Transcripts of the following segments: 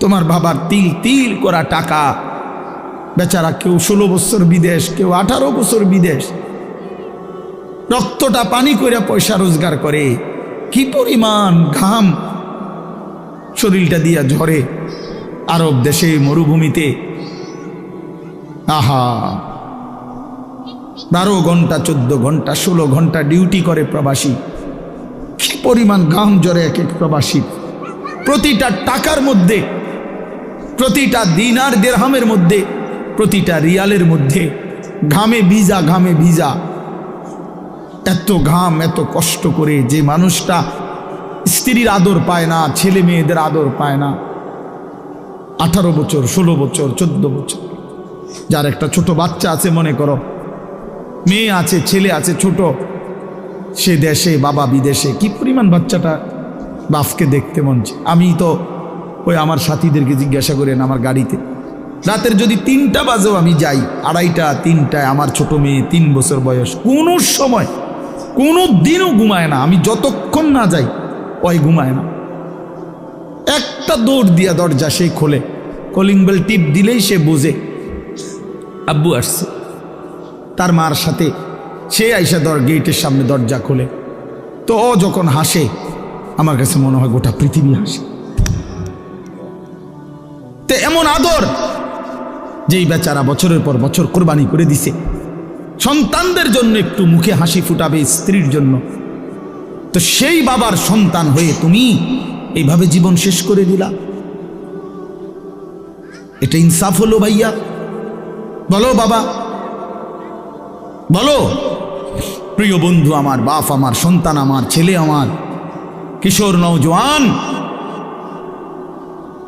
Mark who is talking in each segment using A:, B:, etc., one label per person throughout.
A: তোমার বাবার তিল তিল করা টাকা, বেচারা কেউ 16 বছর বিদেশ, কেউ 18 বছর বিদেশ, রক্তটা পানি করে পয়সা রোজগার করে, কি পরিমাণ ঘাম শরীরটা দিয়া ঝরে আরব দেশে মরুভূমিতে। আহা, 12 ঘন্টা 14 ঘন্টা 16 ঘন্টা ডিউটি করে প্রবাসী, কি পরিমাণ ঘাম ঝরে এক এক প্রবাসী। প্রতিটা টাকার মধ্যে, প্রতিটা দিনার দিরহামের মধ্যে, প্রতিটা রিয়ালের মধ্যে ঘামে ভিজা, ঘামে ভিজা। এত ঘাম, এত কষ্ট করে যে মানুষটা স্ত্রীর আদর পায় না, ছেলে মেয়েদের আদর পায় না, 18 বছর 16 বছর 14 বছর, যার একটা ছোট বাচ্চা আছে, মনে করো মেয়ে আছে, ছেলে আছে ছোট, সে দেশে বাবা বিদেশে, কি পরিমাণ বাচ্চাটা বাপকে দেখতে মন চায়। আমি তো ওই আমার সাথীদেরকে জিজ্ঞাসা করেন, আমার গাড়িতে রাতের যদি 3টা বাজেও আমি যাই, 2:30 3টায়, আমার ছোট মেয়ে 3 বছর বয়স, কোনো সময় কোনো দিনও ঘুমায় না। আমি যতক্ষণ না যাই ওই ঘুমায় না। একটা দৌড় দিয়া দরজা সেই খোলে, কলিং বেল টিপ দিলেই সে বোঝে আব্বু আসছে। তার মার সাথে সে আইসা গেটের সামনে দরজা খোলে, তো ও যখন হাসে আমার কাছে মনে হয় গোটা পৃথিবী হাসে। তো এমন আদর যেই বেচারা বছরের পর বছর কোরবানি করে দিছে সন্তানদের জন্য, একটু মুখে হাসি ফুটাবে স্ত্রীর জন্য, তো সেই বাবার সন্তান হয়ে তুমি এইভাবে জীবন শেষ করে দিলা। এটা ইনসাফ হলো ভাইয়া? বলো বাবা, বলো। প্রিয় বন্ধু আমার, বাপ আমার, সন্তান আমার, ছেলে আমার, কিশোর নওজোয়ান,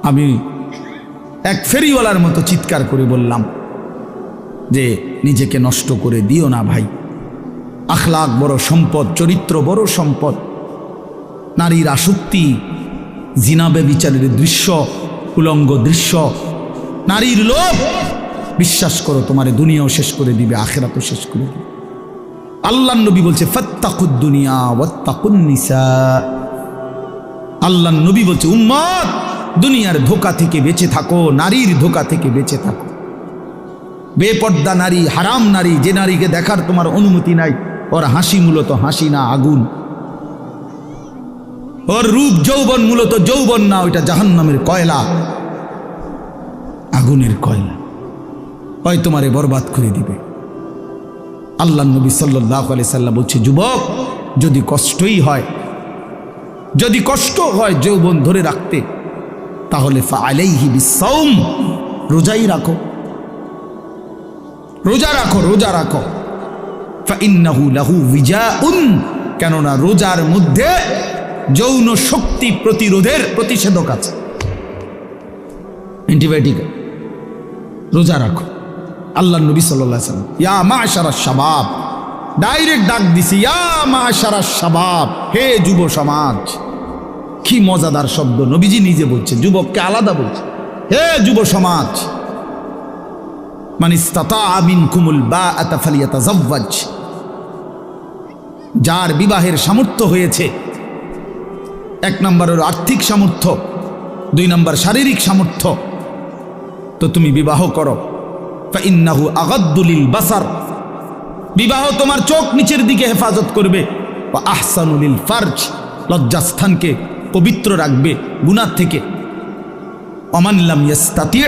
A: আমি এক ফেরিওয়ালার মতো চিৎকার করে বললাম যে নিজেকে নষ্ট করে দিও না ভাই। আখলাক বড় সম্পদ, চরিত্র বড় সম্পদ। নারীর আসক্তি, জিনা ব্যভিচারের দৃশ্য, উলঙ্গ দৃশ্য, নারীর লোভ, বিশ্বাস করো তোমার দুনিয়াও শেষ করে দিবে, আখিরাতও শেষ করে দিবে। আল্লাহর নবী বলছে ফাত্তাকুদ দুনিয়া ওয়াত্তাকুন নিসা। আল্লাহর নবী বলছে উম্মত, দুনিয়ার ধোঁকা থেকে বেঁচে থাকো, নারীর ধোঁকা থেকে বেঁচে থাকো। বেপর্দা নারী, হারাম নারী, যে নারীকে দেখার তোমার অনুমতি নাই, ওর হাসি মূলত হাসি না, আগুন। ওর রূপ যৌবন মূলত যৌবন না, ওইটা জাহান্নামের কয়লা, আগুনের কয়লা, ওই তোমারে বরবাদ করে দিবে। আল্লাহ নবী সাল্লাল্লাহু আলাইহি সাল্লাম বলছে যুবক, যদি কষ্টই হয়, যদি কষ্ট হয় যৌবন ধরে রাখতে, তাহলে ফাআলাইহি বিসসাওম, রোজাই রাখো, রোজা রাখো, রোজা রাখো। ফাইন্নাহু লাহু বিজাউন, কেননা রোজার মধ্যে যৌন শক্তি প্রতিরোধের প্রতিষেধক আছে, অ্যান্টিবায়োটিক। রোজা রাখো। আল্লাহ নবী সাল্লাল্লাহু আলাইহি ওয়াসাল্লাম ইয়া মাশারাশ শাবাব, ডাইরেক্ট ডাক দিছি, ইয়া মাশারাশ শাবাব, হে যুব সমাজ। কি মজাদার শব্দ, নবীজি নিজে বলছে, যুবককে আলাদা বলছে, হে যুব সমাজ। মান ইসতাতাআ মিনকুমুল বাআতা ফালিয়াতাযাওয়াজ, যার বিবাহের সামর্থ্য হয়েছে, 1 নম্বরের আর্থিক সামর্থ্য, 2 নম্বর শারীরিক সামর্থ্য, তো তুমি বিবাহ করো। ফাইন্নাহু আগাদ্দু লিল বাসার, বিবাহ তোমার চোখ নিচের দিকে হেফাজত করবে। ওয়া আহসানু লিল ফারজ, লজ্জাস্থানকে পবিত্র রাখবে গুনাহ থেকে। ওমান লাম ইয়াস্তাতি',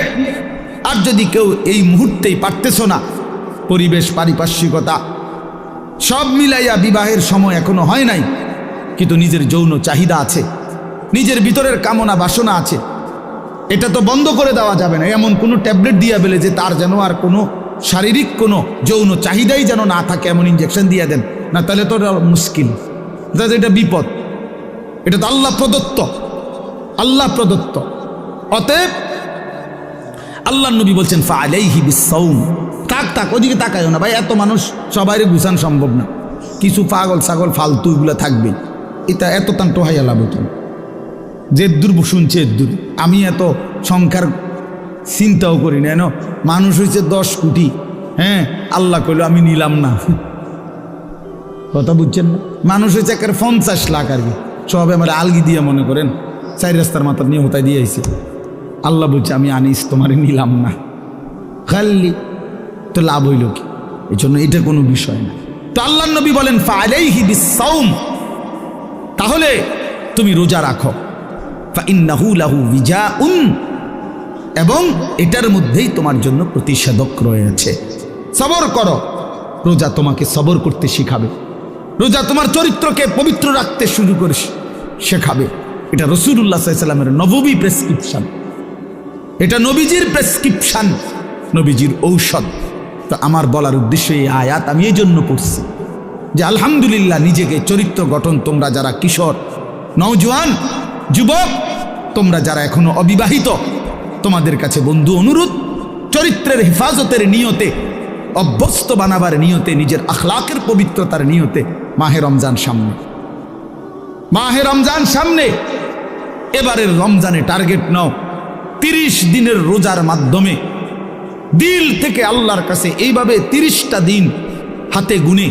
A: আর যদি কেউ এই মুহূর্তেই পারতেছো না, পরিবেশ পারিপার্শ্বিকতা সব মিলাইয়া বিবাহের সময় এখনো হয় নাই, কিন্তু নিজের যৌন চাহিদা আছে, নিজের ভিতরের কামনা বাসনা আছে, এটা তো বন্ধ করে দেওয়া যাবে না। এমন কোনো ট্যাবলেট দিয়া বেলে যে তার যেন আর কোনো শারীরিক কোনো যৌন চাহিদাই যেন না থাকে, এমন ইঞ্জেকশন দিয়ে দেন না, তাহলে তো মুশকিল, এটা বিপদ। এটা তো আল্লাহ প্রদত্ত, আল্লাহ প্রদত্ত। অতএব আল্লাহ নবী বলছেন ফাআলাইহি বিসসাওম। তাক ওদিকে তাকায়ও না ভাই, এত মানুষ সবাইরে গুছান সম্ভব না, কিছু পাগল ছাগল ফালতু এগুলো থাকবে, এটা এত তান টোহাইয়া লাভ হতো। যে দূর শুনছে দূর, আমি এত সংখ্যার চিন্তাও করি না, এন মানুষ হয়েছে 10 কোটি, হ্যাঁ আল্লাহ কইল আমি নিলাম না, কথা বুঝছেন না? মানুষ হয়েছে একের 50 লাখ আর কি, সব আমার আলগি দিয়ে মনে করেন 4 রাস্তার মাথা নিয়ে হতায় দিয়ে আইছে, আল্লাহ বলছে আমি আনিস তোমারে নিলাম না, খালি তো লাভ হইল কি? এই জন্য এটা কোনো বিষয় না। তো আল্লাহ নবী বলেন ফাআলাইহি বিসসাওম, তাহলে তুমি রোজা রাখো, ফাইন্নাহু লাহু বিজাউন, এবং এটার মধ্যেই তোমার জন্য প্রতিষেধক রয়েছে। সবর করো, রোজা তোমাকে সবর করতে শিখাবে, রোজা তোমার চরিত্রকে পবিত্র রাখতে শুরু করে শেখাবে। এটা রাসূলুল্লাহ সাল্লাল্লাহু আলাইহি ওয়াসাল্লামের নববী প্রেসক্রিপশন, এটা নবীজির প্রেসক্রিপশন, নবীজির ঔষধ। তো আমার বলার উদ্দেশ্য এই আয়াত আমি এই জন্য পড়ছি যে আলহামদুলিল্লাহ, নিজেকে চরিত্র গঠন, তোমরা যারা কিশোর, নওজোয়ান, যুবক, তোমরা যারা এখনো অবিবাহিত, তোমাদের কাছে বন্ধু অনুরোধ, চরিত্রের হেফাজতের নিয়তে, অভ্যস্ত বানাবার নিয়তে, নিজের আখলাকের পবিত্রতার নিয়তে মাহে রমজান সামনে, মাহে রমজান সামনে, এবারের রমজানে টার্গেট নাও 30 দিনের রোজার মাধ্যমে দিল থেকে আল্লাহর কাছে এইভাবে 30টা দিন হাতে গুনে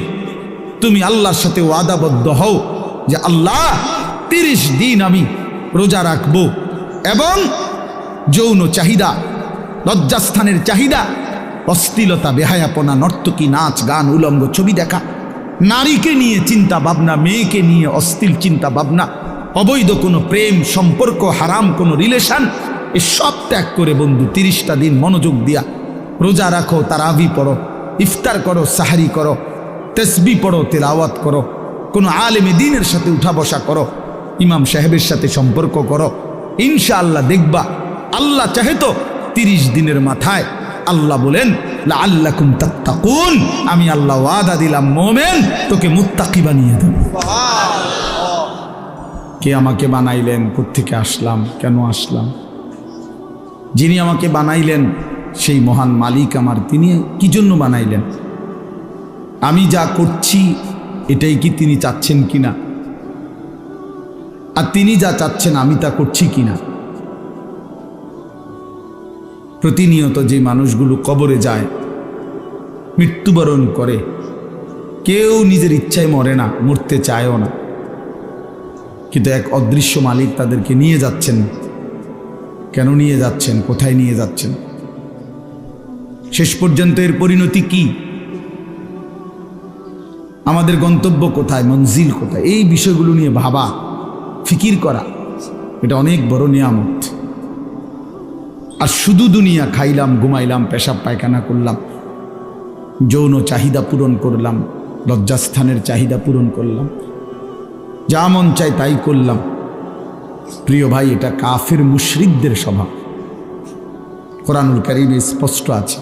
A: তুমি আল্লাহর সাথে ওয়াদাবদ্ধ হও যে আল্লাহ 30 দিন আমি রোজা রাখবো, এবং যৌন চাহিদা, লজ্জাস্থানের চাহিদা, অশ্লীলতা, বেহায়াপনা, নর্তকী, নাচ গান, উলঙ্গ ছবি দেখা, নারীকে নিয়ে চিন্তা ভাবনা, মেয়েকে নিয়ে অশ্লীল চিন্তা ভাবনা, অবৈধ কোনো প্রেম সম্পর্ক, হারাম কোনো রিলেশন, এসব ত্যাগ করে বন্ধু 30টা দিন মনোযোগ দিয়া রোজা রাখো, তারাবি পড়ো, ইফতার করো, সাহারি করো, তসবিহ পড়ো, তেলাওয়াত করো, কোনো আলেমে দ্বীনের সাথে উঠা বসা করো, ইমাম সাহেবের সাথে সম্পর্ক করো, ইনশাআল্লাহ দেখবা আল্লাহ চাহে তো 30 দিনের মাথায় আল্লাহ বলেন লাআল্লাকুম তাত্তাকুন, আমি আল্লাহ ওয়াদা দিলাম মোমেন তোকে মুত্তাকি বানিয়ে দেব। কে আমাকে বানাইলেন? কোত্থেকে আসলাম? কেন আসলাম? যিনি আমাকে বানাইলেন সেই মহান মালিক আমার, তিনি কি জন্য বানাইলেন? আমি যা করছি এটাই কি তিনি চাচ্ছেন কিনা? আর তিনি যা চাচ্ছেন আমি তা করছি কিনা? প্রতিনিয়ত যে মানুষগুলো কবরে যায়, মৃত্যুবরণ করে, কেউ নিজের ইচ্ছায় মরে না, মরতে চায়ও না, কিন্তু এক অদৃশ্য মালিক তাদেরকে নিয়ে যাচ্ছেন। কেন নিয়ে যাচ্ছেন? কোথায় নিয়ে যাচ্ছেন? শেষ পর্যন্ত এর পরিণতি কি? আমাদের গন্তব্য কোথায়? মঞ্জিল কোথায়? এই বিষয়গুলো নিয়ে ভাবা, ফিকির করা, এটা অনেক বড় নিয়ামত। আর শুধু দুনিয়া খাইলাম, ঘুমাইলাম, পেশাব পায়খানা করলাম, যৌন চাহিদা পূরণ করলাম, লজ্জাস্থানের চাহিদা পূরণ করলাম, যা মন চাই তাই করলাম, প্রিয় ভাই, এটা কাফের মুশরিকদের স্বভাব। কোরআনুল কারীমে স্পষ্ট আছে,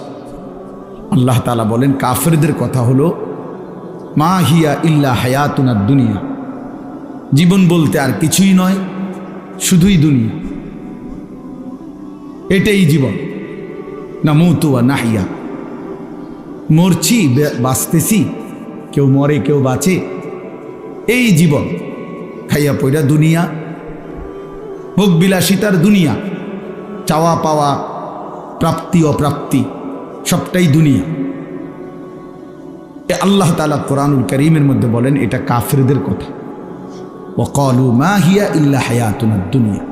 A: আল্লাহ তাআলা বলেন কাফেরদের কথা হলো মা হিয়া ইল্লা হায়াতুনা দুনিয়া, জীবন বলতে আর কিছুই নয়, শুধুই দুনিয়া, এটাই জীবন। নামুতু ওয়া নাহইয়া, মরছি, বাঁচতেছি, কেউ মরে কেউ বাঁচে, এই জীবন। খাইয়া পয়রা দুনিয়া, ভোগ বিলাসিতার দুনিয়া, চাওয়া পাওয়া, প্রাপ্তি অপ্রাপ্তি, সবটাই দুনিয়া। আল্লাহ তাআলা কোরআনুল কারীমের মধ্যে বলেন এটা কাফেরদের কথা, ওয়াকালু মা হিয়া ইল্লা হায়াতুনা দুনিয়া।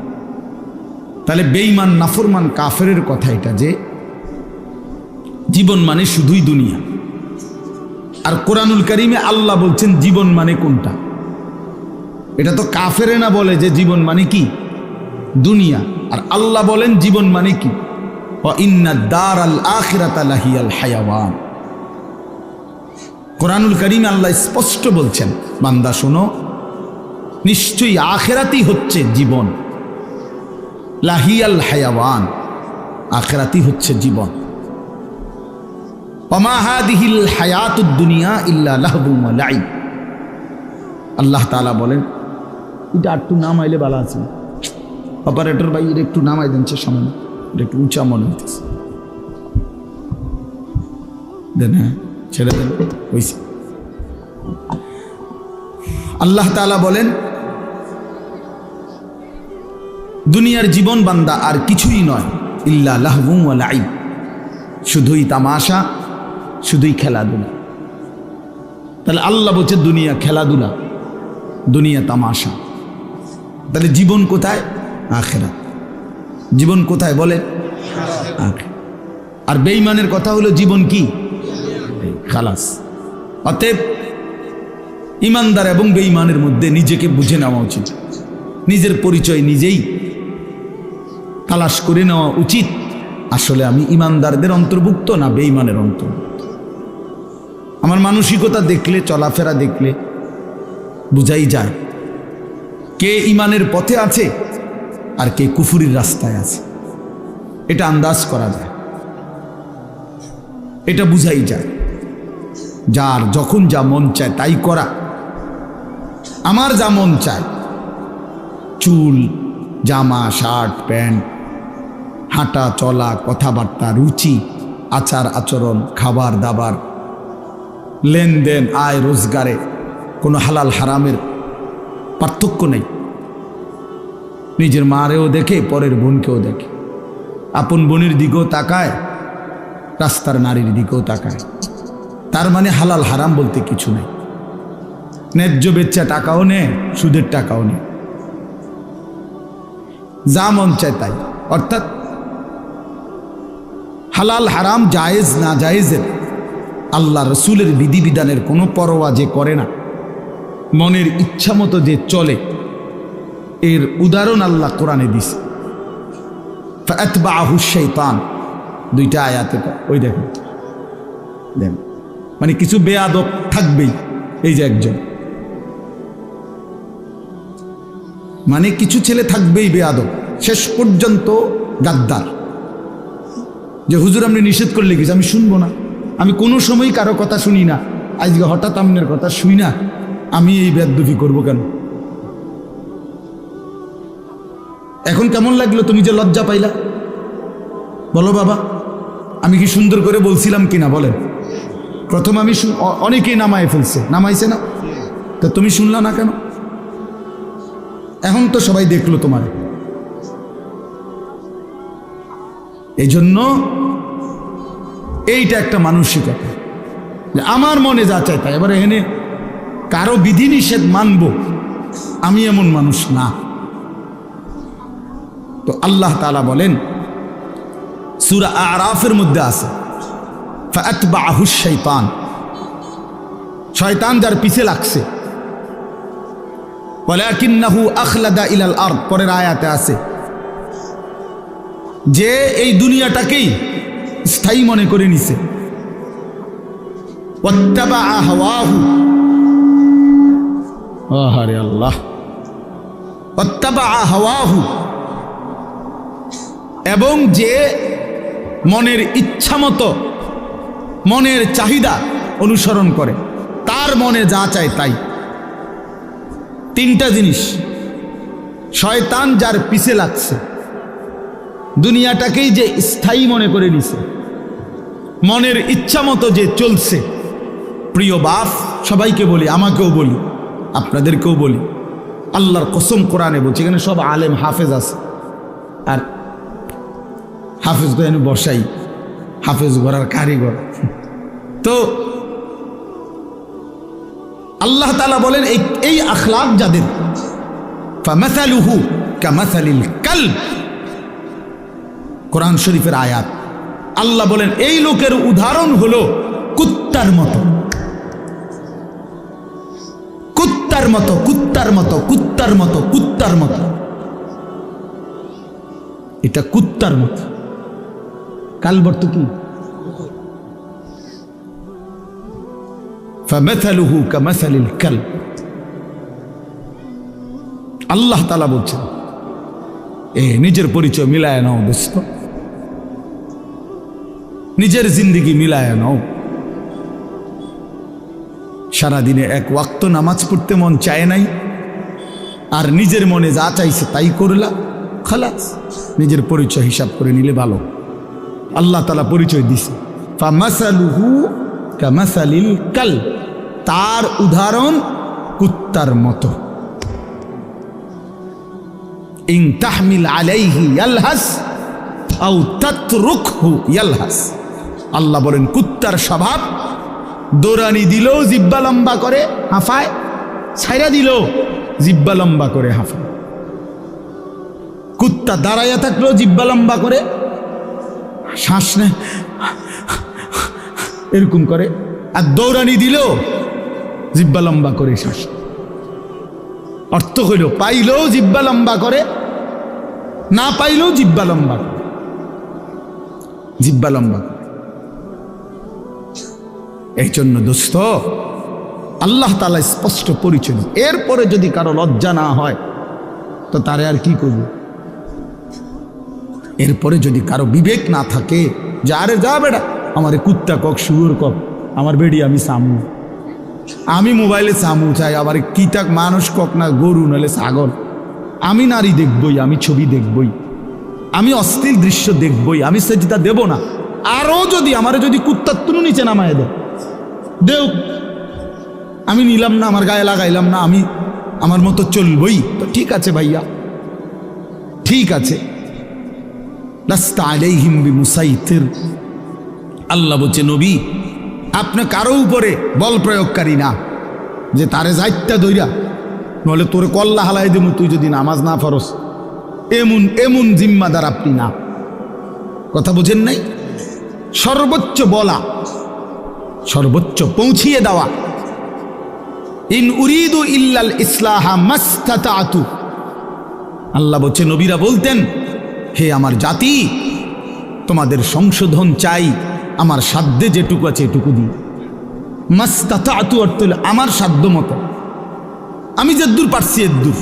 A: তাহলে বেঈমান, নাফরমান, কাফেরের কথা এটা যে জীবন মানে শুধুই দুনিয়া। আর কোরআনুল কারীমে আল্লাহ বলছেন জীবন মানে কোনটা? এটা তো কাফেরে না বলে যে জীবন মানে কি? দুনিয়া। আর আল্লাহ বলেন জীবন মানে কি? ওয়া ইন্নাদ দারাল আখিরাতা লাহিয়াল হায়াওয়ান। কোরআনুল কারীমে আল্লাহ স্পষ্ট বলছেন, বান্দা শোনো, নিশ্চয়ই আখিরাতই হচ্ছে জীবন, লাহিয়াল হায়াওয়ান, আখিরাতই হচ্ছে জীবন। ওয়া মা হাদিহিল হায়াতুদ দুনিয়া ইল্লা লাহবুন ওয়া লাইব। আল্লাহ তাআলা বলেন, এটা একটু নামাইলে ভালো আছে, অপারেটর ভাই এটা একটু নামাই দেন, সামনে এটা একটু উঁচা মনে হইতেছে, দেন, হ্যাঁ ছেড়ে দেন, হইছে। আল্লাহ তাআলা বলেন দুনিয়ার জীবন বান্দা আর কিছুই নয়, ইল্লা লাহবুন ওয়া লাইব, শুধুই তামাশা, শুধুই খেলাধুলা। তাহলে আল্লাহ বলছে দুনিয়া খেলাধুলা, দুনিয়া তামাশা। তাহলে জীবন কোথায়? আখিরাত। জীবন কোথায় বলেন? আর বেঈমানের কথা হলো জীবন কি? খালাস। অতএব ইমানদার এবং বেঈমানের মধ্যে নিজেকে বুঝে নেওয়া উচিত, নিজের পরিচয় নিজেই তালাশ করে নেওয়া উচিত। আসলে আমি ইমানদারদের অন্তর্ভুক্ত না বেঈমানের অন্তর্ভুক্ত? আমার মানসিকতা দেখলে, চলাফেরা দেখলে বুঝাই যায় কে ইমানের পথে আছে আর কে কুফুরির রাস্তায় আছে। এটা আন্দাজ করা যায়, এটা বুঝাই যায়। যার যখন যা মন চায় তাই করা। আমার যা মন চায়, চুল, জামা, শার্ট, প্যান্ট, হাঁটা চলা, কথাবার্তা, রুচি, আচার আচরণ, খাবার দাবার, লেনদেন, আয় রোজগারে কোনো হালাল হারামের পার্থক্য নেই। নিজের মারেও দেখে, পরের বোনকেও দেখে, আপন বোনের দিকেও তাকায়, রাস্তার নারীর দিকেও তাকায়। তার মানে হালাল হারাম বলতে কিছু নেই। ন্যায্য বেচ্চা টাকাও নেয়, সুদের টাকাও নেয়, যা মন চায় তাই। অর্থাৎ হালাল হারাম, জায়েজ না জায়েজের, আল্লাহ রসুলের বিধিবিধানের কোনো পরোয়া যে করে না, মনের ইচ্ছা মতো যে চলে, এর উদাহরণ আল্লাহ কোরআনে দিছে। ফাতবাহু শাইতান, দুইটা আয়াতে ওই দেখেন, মানে কিছু বেয়াদব থাকবেই। এই যে একজন, মানে কিছু ছেলে থাকবেই বেয়াদব, শেষ পর্যন্ত গাদ্দার। যে হুজুর আপনি নিষেধ করলে কিছু আমি শুনবো না, আমি কোনো সময় কারো কথা শুনি না, আজকে হঠাৎ আপনার কথা শুই না, আমি এই বেয়াদবি করবো কেন? এখন কেমন লাগলো? তুমি যে লজ্জা পাইলা, বলো বাবা, আমি কি সুন্দর করে বলছিলাম কিনা বলেন? প্রথম আমি অনেকেই নামায় ফেলছে, নামাইছে না? তো তুমি শুনলা না কেন? এখন তো সবাই দেখলো তোমার। এই জন্য এইটা একটা মানসিকতা, যে আমার মনে যা চাই তাই। এবার এখানে কারো বিধিনিষেধ মানব, আমি এমন মানুষ না। তো আল্লাহ তাআলা বলেন, সূরা আরাফের মধ্যে আছে, ফাতবাহু শাইতান, শয়তান যার পিছে লাগছে। ওয়ালাকিন্নাহু আখলাদা ইলাল আরদ, পরের আয়াতে আছে যে এই দুনিয়াটাকেই স্থায়ী মনে করে নিছে। ওয়াত্তাবা হাওয়াহু, আহারে আল্লাহ, ওয়াত্তাবা হাওয়াহু, এবং যে মনের ইচ্ছা মতো, মনের চাহিদা অনুসরণ করে, তার মনে যা চায় তাই। তিনটা জিনিস, শয়তান যার পিছে লাগছে, দুনিয়াটাকেই যে স্থায়ী মনে করে নিছে, মনের ইচ্ছা মতো যে চলছে। প্রিয় বাপ, সবাইকে বলি, আমাকেও বলি, আপনাদেরকেও বলি, আল্লাহর কসম কোরআনে বলছি, এখানে সব আলেম হাফেজ আছে, আর হাফেজ তো এনে বসাই, হাফেজ গড়ার কারিগর। তো আল্লাহ তাআলা বলেন, এই আখলাক যাদের, ফামাসালুহু কামাসালিল কালব, কোরআন শরীফের আয়াত। আল্লাহ বলেন এই লোকের উদাহরণ হলো কুত্তার মতো, কুত্তার মতো, কুত্তার মতো, কুত্তার মতো, কুত্তার মতো। এটা কুত্তার মতো। কালব অর্থ কি? ফামাসালুহু কামাসালিল কালব। আল্লাহ তাআলা বলছেন, নিজের পরিচয় মিলায় নাও দোস্ত, নিজের জিন্দিগি মিলায় নাও। সারাদিনে এক ওয়াক্ত নামাজ পড়তে মন চায় নাই, আর নিজের মনে যা চাইছে তাই করলা, খালাস। নিজের পরিচয় হিসাব করে নিলে ভালো। আল্লাহ তাআলা পরিচয় দিছে, ফামাসালুহু কামাসালিল কালব, তার উদাহরণ কুত্তার মতো। ইন তাহমিল আলাইহি ইয়ালহাস আও তাতরুকহু ইয়ালহাস। আল্লাহ বলেন কুত্তার স্বভাব, দৌড়ানি দিলেও জিব্বা লম্বা করে হাঁফায়, ছাইরা দিলেও জিব্বা লম্বা করে হাঁফায়। কুত্তা দাঁড়াইয়া থাকলেও জিব্বা লম্বা করে, শ্বাস নেয় এরকম করে, আর দৌড়ানি দিলেও জিব্বা লম্বা করে শ্বাস। অর্থ হইল পাইলেও জিব্বা লম্বা করে, না পাইলেও জিব্বা লম্বা করে, জিব্বা লম্বা করে। এই জন্য দোস্ত, আল্লাহ তাআলা স্পষ্ট পরিচয়। এরপরে যদি কারো লজ্জা না হয় তো তারে আর কি করব? এরপরে যদি কারো বিবেক না থাকে যে আরে যা বেটা, আমারে কুত্তা কক, শুয়োর কক, আমার বেডি আমি সামু, আমি মোবাইলে সামু চাই, আবার কি তাক মানুষ কক না গরু নাহলে ছাগল, আমি নারী দেখবই, আমি ছবি দেখবই, আমি অশ্লীল দৃশ্য দেখবই, আমি সেজদা দেব না। আরও যদি আমারে যদি কুত্তার তুলু নিচে নামায় দেও, আমি নিলাম না, আমার গায়ে লাগাইলাম না, আমি আমার মতো চলবই, তো ঠিক আছে ভাইয়া, ঠিক আছে। লাস্তা আলাইহিম বিমুসাইতির, আল্লাহ বলছে নবী আপনি কারো উপরে বল প্রয়োগকারী না, যে তারে যাইত্যা দইরা নলে তোরে কল্লা হালাই দেবো তুই যদি নামাজ না ফরস, এমন এমন জিম্মাদার আপনি না। কথা বুঝেন নাই? সর্বোচ্চ বলা, সর্বোচ্চ পৌঁছিয়ে দেওয়া। ইন উরিদু ইল্লাল ইসলাহা মাস্তাতাতু, আল্লাহ বলছে নবীরা বলতেন হে আমার জাতি, তোমাদের সংশোধন চাই আমার সাধ্যে যেটুকু আছে এটুকু দিই। মাস্তাতাতু অর্থ হলো আমার সাধ্য মতো, আমি যেদূর পারছি এদূর,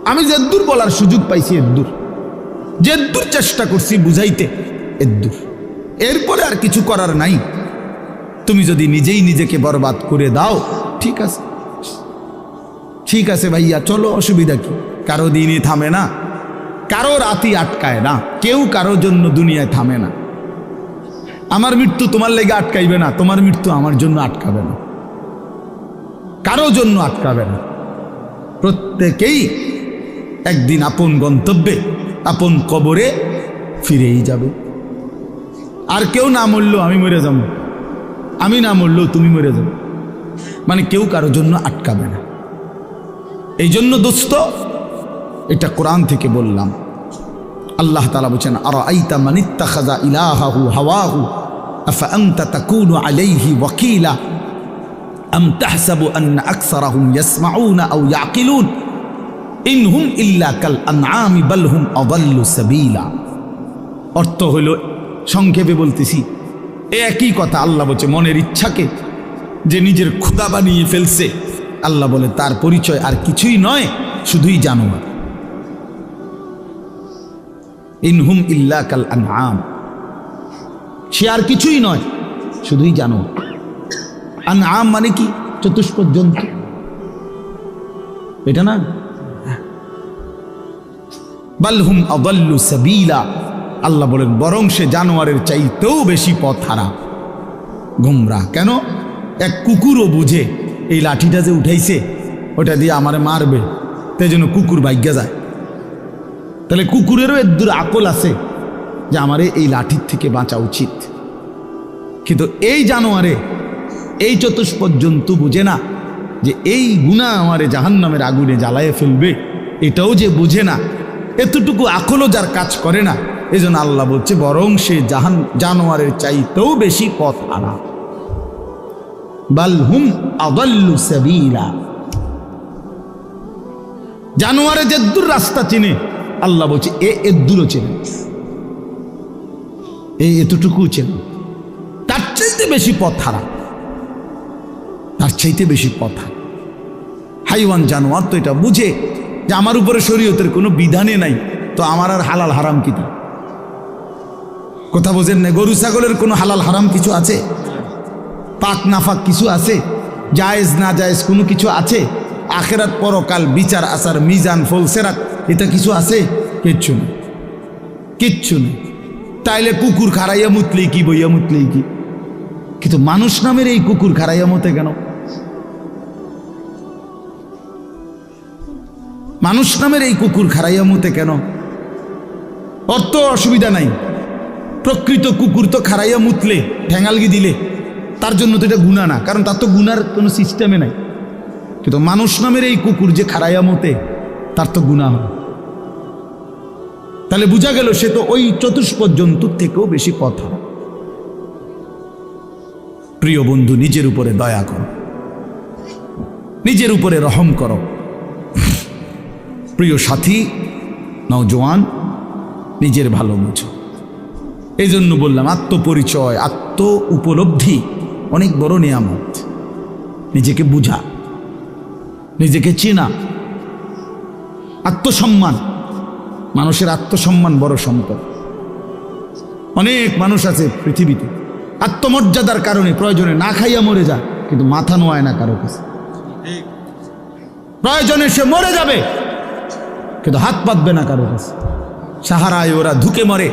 A: আমি যেদূর বলার সুযোগ পাইছি এদূর, যেদূর চেষ্টা করছি বুঝাইতে এদূর, এরপরে আর কিছু করার নাই। তুমি যদি নিজেই নিজেকে বরবাদ করে দাও, ঠিক আছে, ঠিক আছে ভাইয়া, চলো, অসুবিধা কি? কারো দিনই থামে না, কারো রাতই আটকায় না, কেউ কারো জন্য দুনিয়ায় থামে না। আমার মৃত্যু তোমার লেগে আটকাইবে না, তোমার মৃত্যু আমার জন্য আটকাবে না, কারো জন্য আটকাবে না। প্রত্যেকেই একদিন আপন গন্তব্যে, আপন কবরে ফিরেই যাবে। আর কেউ না মরলেও আমি মরে যাব, আমি না মরলেও তুমি মরে যাবে, মানে কেউ কারো জন্য আটকাবে না। এই জন্য দোস্ত, এটা কোরআন থেকে বললাম। আল্লাহ তাআলা বলেন আরাআইতা মান ইত্তাখাযা ইলাহাহু হাওয়াহু আফা আনতা তাকুনু আলাইহি ওয়াকিলা আম তাহসাবু আন্না আকসারাহুম ইয়াসমাউনা আও ইয়াকিলুন ইনহুম ইল্লা কাল আনআমি বাল হুম আযাল্লু সাবিলা। অর্থ হলো, সংক্ষেপে বলতেছি, একই কথা। আল্লাহ বলছে মনের ইচ্ছাকে যে নিজের খোদা বানিয়ে ফেলছে, আল্লাহ বলে তার পরিচয় আর কিছুই নয়, শুধুই জানোয়ার। ইনহুম ইল্লা কাল আনআম, সে আর কিছুই নয়, শুধুই জানোয়ার। আনআম মানে কি? চতুষ্পদ জন্তু, এটা না? বাল হুম আযাল্লু সাবিলা, আল্লাহ বলেন বরং সে জানোয়ারের চাইতেও বেশি পথ হারা, গুমরা। কেন? এক কুকুরও বুঝে এই লাঠিটা যে উঠাইছে ওটা দিয়ে আমারে মারবে, তাই জন্য কুকুর ভাগ্যা যায়। তাহলে কুকুরেরও এদূর আকল আছে যে আমারে এই লাঠির থেকে বাঁচা উচিত, কিন্তু এই জানোয়ারে, এই চতুষ্পদ জন্তু বুঝে না যে এই গুনাহ আমারে জাহান্নামের আগুনে জ্বালায়ে ফেলবে, এটাও যে বুঝে না, এতটুকু আকলও যার কাজ করে না। এই জন্য আল্লাহ বলছে বরং সে জানোয়ারের চাইতেও বেশি পথ হারা। বাল হুম আযাল্লু সাবিলা, জানোয়ারে যেদূর রাস্তা চিনে, আল্লাহ বলছে এদূরও চেনে, এতটুকু চেনে, তার চাইতে বেশি পথ হারা, তার চাইতে বেশি পথ হারা। হাইওয়ান জানোয়ার তো এটা বুঝে যে আমার উপরে শরীয়তের কোনো বিধানে নাই, তো আমার আর হালাল হারাম কি? কথা বোঝেন না? গরু ছাগলের কোনো হালাল হারাম কিছু আছে? পাক নাফাক কিছু আছে? জায়েজ না জায়েজ কোনো কিছু আছে? আখেরাত পরকাল বিচার আচার মিজান ফলসেরাত এটা কিছু আছে? কিচ্ছু নেই, কিচ্ছু নেই। তাইলে কুকুর খারাইয়া মুতলেই কি, বইয়া মুতলেই কি? কিন্তু মানুষ নামের এই কুকুর খারাইয়া মতে কেন? মানুষ নামের এই কুকুর খারাইয়া মতে কেন? অর্থ অসুবিধা নাই, প্রকৃত কুকুর তো খারাইয়া মুতলে, ঠ্যাঙালগি দিলে তার জন্য তো এটা গুনাহ না, কারণ তার তো গুনার কোনো সিস্টেমে নাই। কিন্তু মানুষ নামের এই কুকুর যে খারাইয়া মতে, তার তো গুনাহ হয়। তাহলে বোঝা গেল সে তো ওই চতুষ্পদ জন্তুর থেকেও বেশি কথা। প্রিয় বন্ধু, নিজের উপরে দয়া করো, নিজের উপরে রহম করো। প্রিয় সাথী, নওজোয়ান, নিজের ভালো বুঝো। এই জন্য বললাম আত্মপরিচয়, আত্ম উপলব্ধি অনেক বড় নিয়ামত। নিজেকে বুঝা, নিজেকে চেনা, আত্মসম্মান। মানুষের আত্মসম্মান বড় সম্পদ। অনেক মানুষ আছে পৃথিবীতে আত্মমর্যাদার কারণে প্রয়োজনে না খাইয়া মরে যায়, কিন্তু মাথা নোয়ায় না কারো কাছে। প্রয়োজনে সে মরে যাবে, কিন্তু হাত পাতবে না কারো কাছে। সাহারায় ওরা ধুকে মরে,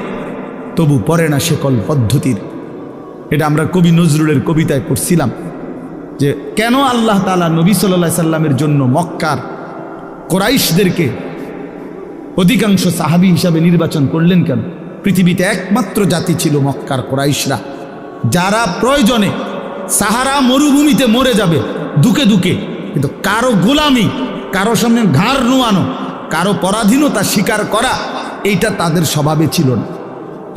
A: তবু পড়ে না শেকল পদ্ধতির। এটা আমরা কবি নজরুলের কবিতায় পড়ছিলাম যে কেন আল্লাহ তাআলা নবী সাল্লাল্লাহু আলাইহি সাল্লামের জন্য মক্কার কুরাইশদেরকে অধিকাংশ সাহাবী হিসাবে নির্বাচন করলেন কেন? পৃথিবীতে একমাত্র জাতি ছিল মক্কার কুরাইশরা, যারা প্রয়োজনে সাহারা মরুভূমিতে মরে যাবে দুকে দুকে, কিন্তু কারো গোলামি, কারো সামনে ঘাড় নোয়ানো, কারো পরাধীনতা স্বীকার করা, এইটা তাদের স্বভাবে ছিল না।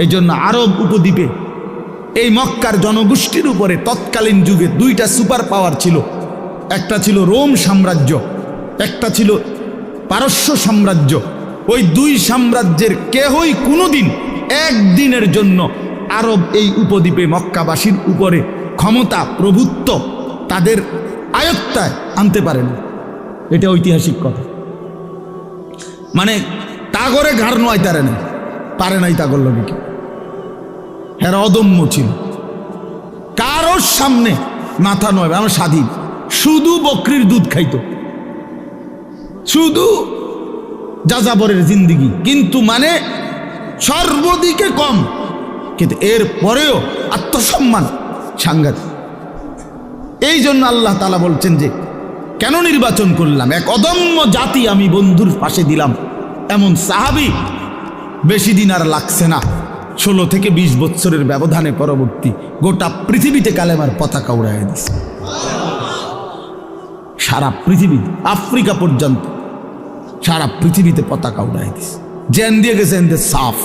A: এই জন্য আরব উপদ্বীপে এই মক্কার জনগোষ্ঠীর উপরে তৎকালীন যুগে দুইটা সুপার পাওয়ার ছিল। একটা ছিল রোম সাম্রাজ্য, একটা ছিল পারস্য সাম্রাজ্য। ওই দুই সাম্রাজ্যের কেহই কোনোদিন একদিনের জন্য আরব এই উপদ্বীপে মক্কাবাসীর উপরে ক্ষমতা, প্রভুত্ব তাদের আয়ত্তায় আনতে পারে না। এটা ঐতিহাসিক কথা। মানে তাগরে ঘাড় নোয়াই তারে না, পারে নাই তাগর লবিকে। হ্যাঁ, অদম্য ছিল, কারোর সামনে মাথা নয়। আমার স্বাধীন, শুধু বকরির দুধ খাইতো, শুধু যাযাবরের জিন্দিগি, কিন্তু মানে সর্বদিকে কম, কিন্তু এর পরেও আত্মসম্মান সাংঘাতিক। এই জন্য আল্লাহ তাআলা বলছেন যে কেন নির্বাচন করলাম, এক অদম্য জাতি আমি বন্ধুর পাশে দিলাম। এমন সাহাবী বেশি দিন আর লাগছে না, 16 থেকে 20 বছরের ব্যবধানে পরবর্তী গোটা পৃথিবীতে কালেমার পতাকা উড়াইয়া দিছে। সারা পৃথিবী, আফ্রিকা পর্যন্ত সারা পৃথিবীতে পতাকা উড়াই দিছে। জেন দিয়ে গেছে এনদের সাফ,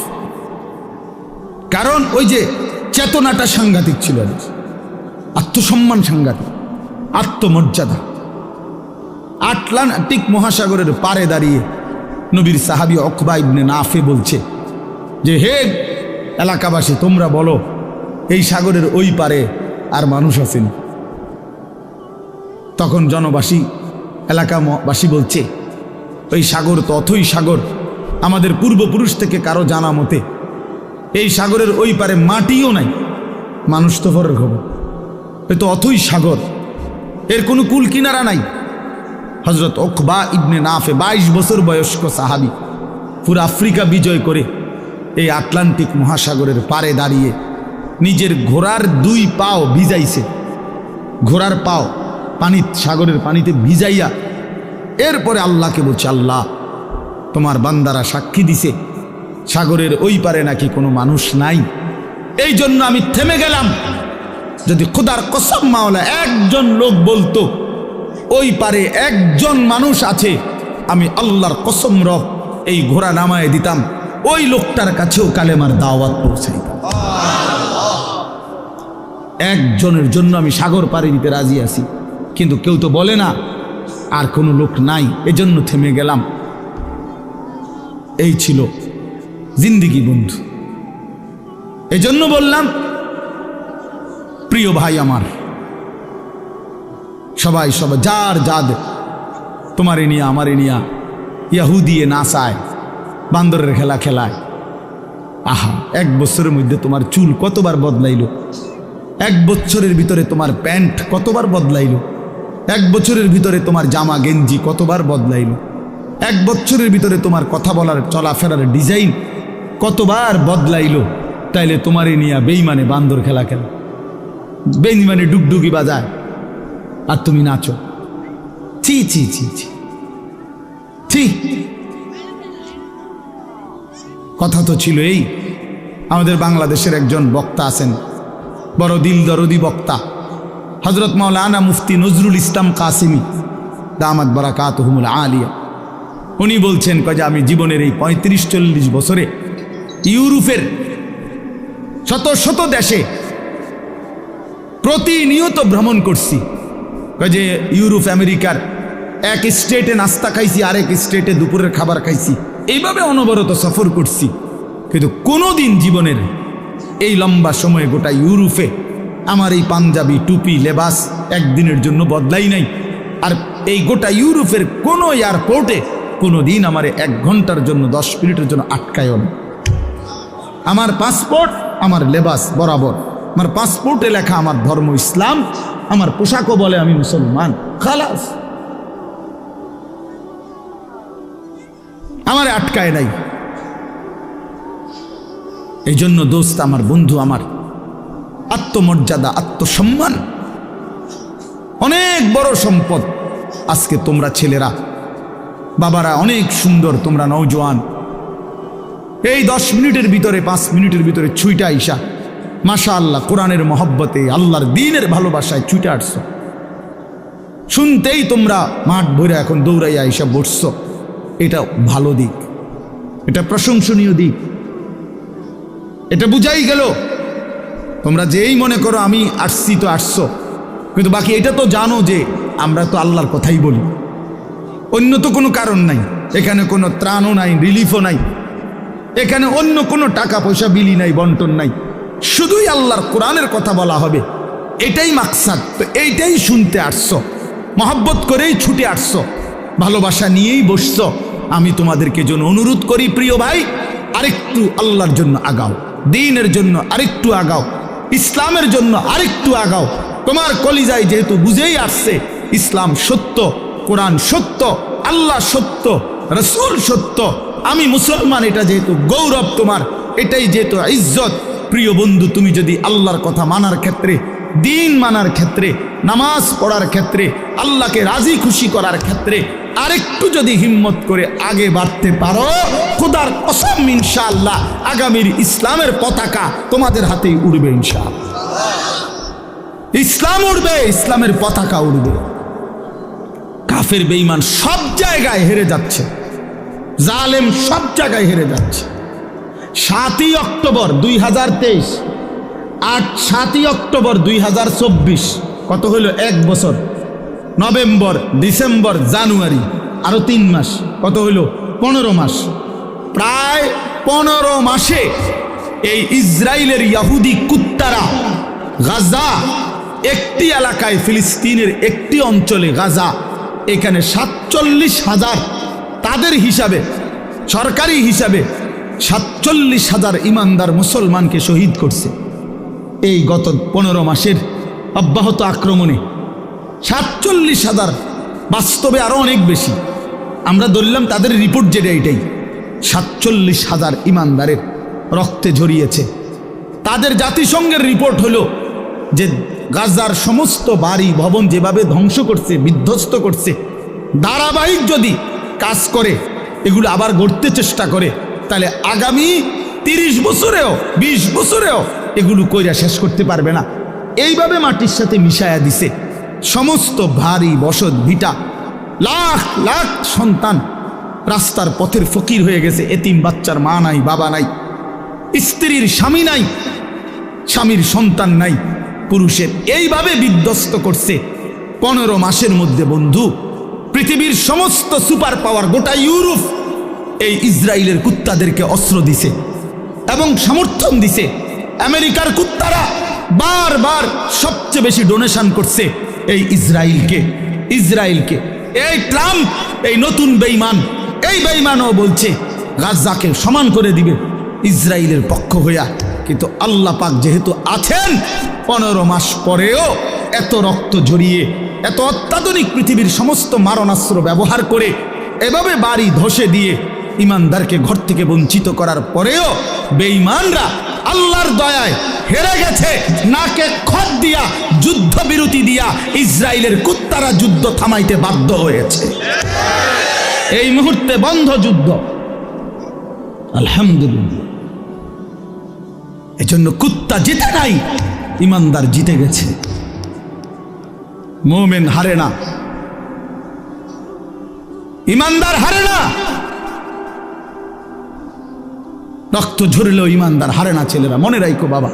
A: কারণ ওই যে চেতনাটা সাংঘাতিক ছিল, আত্মসম্মান সাংঘাতিক, আত্মমর্যাদা। আটলান্টিক মহাসাগরের পারে দাঁড়িয়ে নবীর সাহাবী উকবা ইবনে নাফে বলছে যে হে এলাকাবাসী, তোমরা বলো এই সাগরের ওই পারে আর মানুষ আছেন? তখন জনবাসী, এলাকাবাসী বলছে ওই সাগর তো অথই সাগর, আমাদের পূর্বপুরুষ থেকে কারো জানা মতে এই সাগরের ওই পারে মাটিও নাই, মানুষ তো পরের খবর। এ তো অথই সাগর, এর কোনো কুল কিনারা নাই। হযরত উকবা ইবনে নাফে 22 বছর বয়স্ক সাহাবী, পুরো আফ্রিকা বিজয় করে এই আটলান্টিক মহাসাগরের পারে দাঁড়িয়ে নিজের ঘোড়ার 2 পাও ভিজাইছে, ঘোড়ার পাও পানি, সাগরের পানিতে ভিজাইয়া এরপরে আল্লাহকে বলছে, আল্লাহ তোমার বান্দারা সাক্ষী দিছে সাগরের ওই পারে নাকি কোনো মানুষ নাই, এই জন্য আমি থেমে গেলাম। যদি খোদার কসম মাওলা একজন লোক বলতো ওই পারে একজন মানুষ আছে, আমি আল্লাহর কসম রব এই ঘোড়া নামায় দিতাম, ওই লোকটার কাছেও কালেমার দাওয়াত পৌঁছাইতাম। একজনের জন্য আমি সাগর পাড়ি দিতে রাজি আছি, কিন্তু কেউ তো বলে না আর কোনো লোক নাই, এজন্য থেমে গেলাম। এই ছিল জিন্দিগি বন্ধু। এজন্য বললাম প্রিয় ভাই আমার, সবাই যার যাদ, তোমারে নিয়া আমারে নিয়া ইয়াহুদিয়ে নাসায়, বান্দরের খেলা খেলায়। আহা, 1 বছরের মধ্যে তোমার চুল কতবার বদলাইল, 1 বছরের ভিতরে তোমার প্যান্ট কতবার বদলাইল, 1 বছরের ভিতরে তোমার জামা গেঞ্জি কতবার বদলাইল, 1 বছরের ভিতরে তোমার কথা বলার চলাফেরার ডিজাইন কতবার বদলাইল। তাইলে তোমারে নিয়া বেইমানে বান্দর খেলা খেলা, বেইমানে ডুগডুগি বাজায়, আর তুমি নাচো। ছি ছি ছি ছি ছি। কথা তো ছিল এই, আমাদের বাংলাদেশের একজন বক্তা আছেন, বড় দিল দরদি বক্তা, হযরত মাওলানা মুফতি নজরুল ইসলাম কাসিমি দামাত বারাকাতুহুমুল আলিয়া। উনি বলছেন যে আমি জীবনের এই 35-40 বছরে ইউরোপের শত শত দেশে প্রতিনিয়ত ভ্রমণ করছি। যে ইউরোপ আমেরিকার এক স্টেটে নাস্তা খাইছি, আরেক স্টেটে দুপুরের খাবার খাইছি, এইভাবে অনবরত সফর করছি। কিন্তু কোনোদিন জীবনের এই লম্বা সময়ে গোটা ইউরোপে আমার এই পাঞ্জাবি টুপি লেবাস একদিনের জন্য বদলাই নাই। আর এই গোটা ইউরোপের কোনো এয়ারপোর্টে কোনোদিন আমার 1 ঘন্টার জন্য 10 মিনিটের জন্য আটকায়ও না। আমার পাসপোর্ট আমার লেবাস বরাবর, আমার পাসপোর্টে লেখা আমার ধর্ম ইসলাম, আমার পোশাকও বলে আমি মুসলমান, খালাস, আমার আটকায় নাই। এই জন্য দোস্ত আমার, বন্ধু আমার, আত্মমর্যাদা আত্মসম্মান অনেক বড় সম্পদ। আজকে তোমরা ছেলেরা বাবারা অনেক সুন্দর, তোমরা নওজোয়ান, এই 10 মিনিটের ভিতরে 5 মিনিটের ভিতরে ছুইটা আইসা মাশাআল্লাহ কোরআনের মহব্বতে আল্লাহর দ্বীনের ভালোবাসায় ছুটে আসছ। শুনতেই তোমরা মাঠ ভরে এখন দৌড়াইয়া আইসা বসছ, এটা ভালো দিক, এটা প্রশংসনীয় দিক, এটা বুঝাই গেল। তোমরা যেই মনে করো আমি আসছি তো আসছো, কিন্তু বাকি এটা তো জানো যে আমরা তো আল্লাহর কথাই বলি, অন্য তো কোনো কারণ নাই। এখানে কোনো ত্রাণও নাই, রিলিফও নাই, এখানে অন্য কোনো টাকা পয়সা বিলি নাই, বন্টন নাই, শুধুই আল্লাহর কোরআনের কথা বলা হবে, এটাই মাকসাদ। তো এইটাই শুনতে আসছো, মহব্বত করেই ছুটে আসছো, ভালোবাসা নিয়েই বসছো। আমি তোমাদেরকে জন্য অনুরোধ করি প্রিয় ভাই, আরেকটু আল্লাহর জন্য আগাও, দ্বীনের জন্য আরেকটু আগাও, ইসলামের জন্য আরেকটু আগাও। তোমার কলিজায় যেহেতু বুঝেই আসছে ইসলাম সত্য, কোরআন সত্য, আল্লাহ সত্য, রসুল সত্য, আমি মুসলমান, এটা যেহেতু গৌরব তোমার, এটাই যেহেতু ইজ্জত। প্রিয় বন্ধু, তুমি যদি আল্লাহর কথা মানার ক্ষেত্রে, দ্বীন মানার ক্ষেত্রে, নামাজ পড়ার ক্ষেত্রে, আল্লাহকে রাজি খুশি করার ক্ষেত্রে আরেকটু যদি হিম্মত করে আগে বাড়তে পারো, খোদার কসম ইনশাআল্লাহ আগামীর ইসলামের পতাকা তোমাদের হাতেই উড়বে ইনশাআল্লাহ। ইসলাম উড়বে, ইসলামের পতাকা উড়বে। কাফের বেঈমান সব জায়গায় হেরে যাচ্ছে, জালেম সব জায়গায় হেরে যাচ্ছে। 7ই অক্টোবর 2023, 7ই অক্টোবর 2024, কত হলো? 1 বছর। নভেম্বর, ডিসেম্বর, জানুয়ারি, আরো 3 মাস, কত হলো? 15 মাস। প্রায় 15 মাসে এই ইসরায়েলের ইহুদি কুত্তারা গাজা, একটি এলাকায়, ফিলিস্তিনের একটি অঞ্চলে গাজা, এখানে 47,000, তাদের হিসাবে, সরকারি হিসাবে 47,000 ইমানদার মুসলমানকে শহীদ করছে এই গত 15 মাসের অব্যাহত আক্রমণে। 47,000, বাস্তবে আরো অনেক বেশি। আমরা ধরলাম তাদের রিপোর্ট যেটা, এটাই 47,000 ইমানদারের রক্তে ঝরিয়েছে। তাদের জাতিসংঘের রিপোর্ট হলো যে গাজার সমস্ত বাড়ি ভবন যেভাবে ধ্বংস করছে, বিধ্বস্ত করছে, ধারাবাহিক যদি কাজ করে, এগুলো আবার গড়তে চেষ্টা করে, তাহলে আগামী 30 বছরেও 20 বছরেও এগুলো কইরা শেষ করতে পারবে না। এইভাবে মাটির সাথে মিশায়া দিছে সমস্ত ভারী বসত ভিটা, লাখ লাখ সন্তান রাস্তার পথের ফকির হয়ে গেছে। এতিম বাচ্চার মা নাই, বাবা নাই, স্ত্রীর স্বামী নাই, স্বামীর সন্তান নাই, পুরুষের, এইভাবে বিধ্বস্ত করছে 15 মাসের মধ্যে। বন্ধু, পৃথিবীর সমস্ত সুপার পাওয়ার, গোটা ইউরোপ এই ইসরায়েলের কুত্তাদেরকে অস্ত্র দিছে এবং সমর্থন দিছে। আমেরিকার কুত্তারা বারবার সবচেয়ে বেশি ডোনেশন করছে এই ইসরায়েলকে। এই ট্রাম্প, এই নতুন বেঈমান, এই বেঈমানও বলছে গাজাকে সমান করে দিবে ইসরায়েলের পক্ষ হইয়া। কিন্তু আল্লাহ পাক যেহেতু আছেন, 15 মাস পরেও এত রক্ত ঝরিয়ে, এত অত্যাধুনিক পৃথিবীর সমস্ত মারণাস্ত্র ব্যবহার করে, এভাবে বাড়ি ধসে দিয়ে ইমানদারকে ঘর থেকে বঞ্চিত করার পরেও বেঈমানরা আল্লাহর দয়ায় হেরে গেছে। নাকে খত দিয়া, যুদ্ধ বিরতি দিয়া ইসরায়েলের কুত্তারা যুদ্ধ থামাইতে বাধ্য হয়েছে। এই মুহূর্তে বন্ধ যুদ্ধ, আলহামদুলিল্লাহ। এজন্য কুত্তা জিতে নাই, ইমানদার জিতে গেছে। মুমিন হারে না, ইমানদার হারে না। রক্ত ঝরলেও ইমানদার হারে না ছেলেরা, মনে রাখো বাবা।